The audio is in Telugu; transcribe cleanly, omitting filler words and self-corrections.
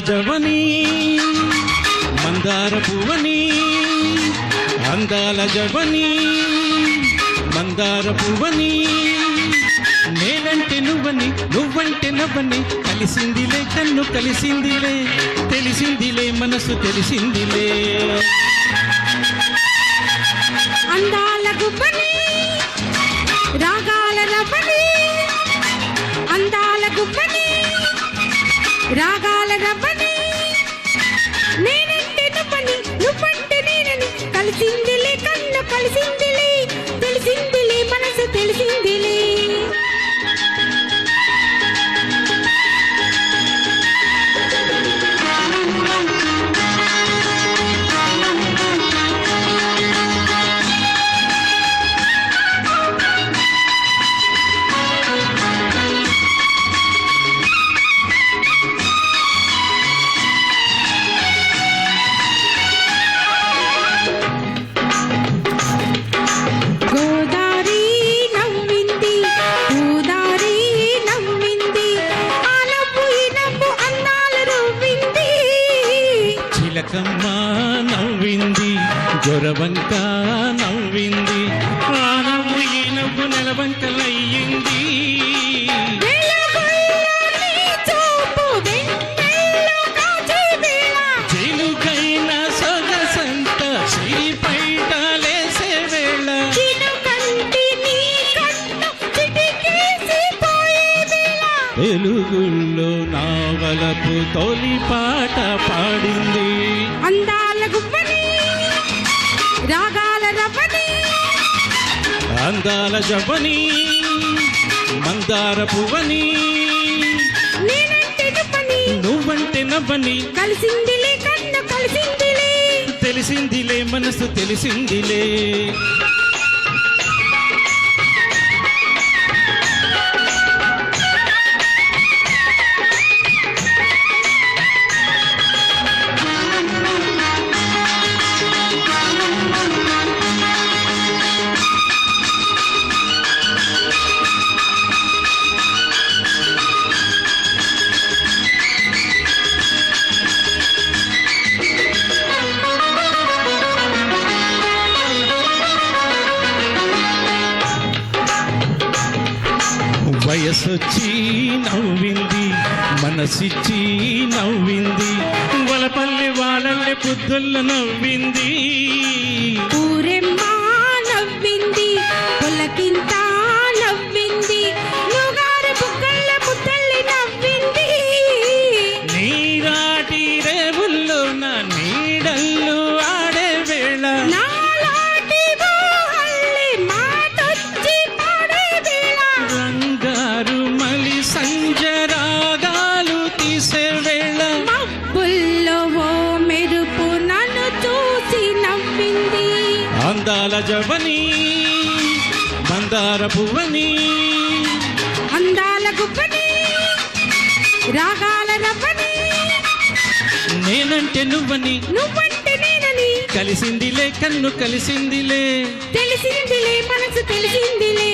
జవని మందార పువ్వని అందాల జవని మందార పువ్వని నేనంటే నువ్వని నువ్వంటే నవ్వని కలిసిందిలే కన్ను కలిసిందిలే తెలిసిందిలే మనసు తెలిసిందిలే అందాల గుబ్బని రాగాల రవ్వని అందాల గుబ్బని రాగాల రవ్వని నేనంటే నువ్వని నువ్వంటే నేనని కలిసిందిలే కన్ను కలిసిందిలే తెలిసిందిలే మనసు తెలిసిందిలే చిలకమ్మ నవ్వింది గొరవంక నవ్వింది ఆ నవ్వు ఈ నవ్వు నెలవంకలయ్యింది చిలుకైన సొగసంత శ్రీపైటలేసే వేళ తెలుగుల్లో నావలపు తొలి పాట పాడింది అందాల గుబ్బని రాగాల రవ్వని అందాల జవని మందార పువ్వని నేనంటే నువ్వని నువ్వంటే నవ్వని కలిసిందిలే కన్ను కలిసిందిలే తెలిసిందిలే మనసు తెలిసిందిలే వయసొచ్చి నవ్వింది మనసిచ్చి నవ్వింది వలపల్లి వాళ్ళల్లే పుద్దుల్ల నవ్వింది ఊరెమ్మా నవ్వింది పులకింత నవ్వింది నుగారు బుగ్గల్ల ముద్దల్లి నవ్వింది నీరాటి రేవుల్లో నా నీడల్లు ఆడే వేళ నాలాటి ఊహల్లి మాటొచ్చి పాడే వేళ రంగారు మలి సంజరాగాలు తీసే వేళ మబ్బుల్లో ఓ మెరుపు నన్ను చూసి నవ్వింది అందాల జవని మందార పువ్వని అందాల గుబ్బని రాగాల రవ్వని నేనంటే నువ్వని నువ్వంటే నేనని కలిసిందిలే కన్ను కలిసిందిలే తెలిసిందిలే మనసు తెలిసిందిలే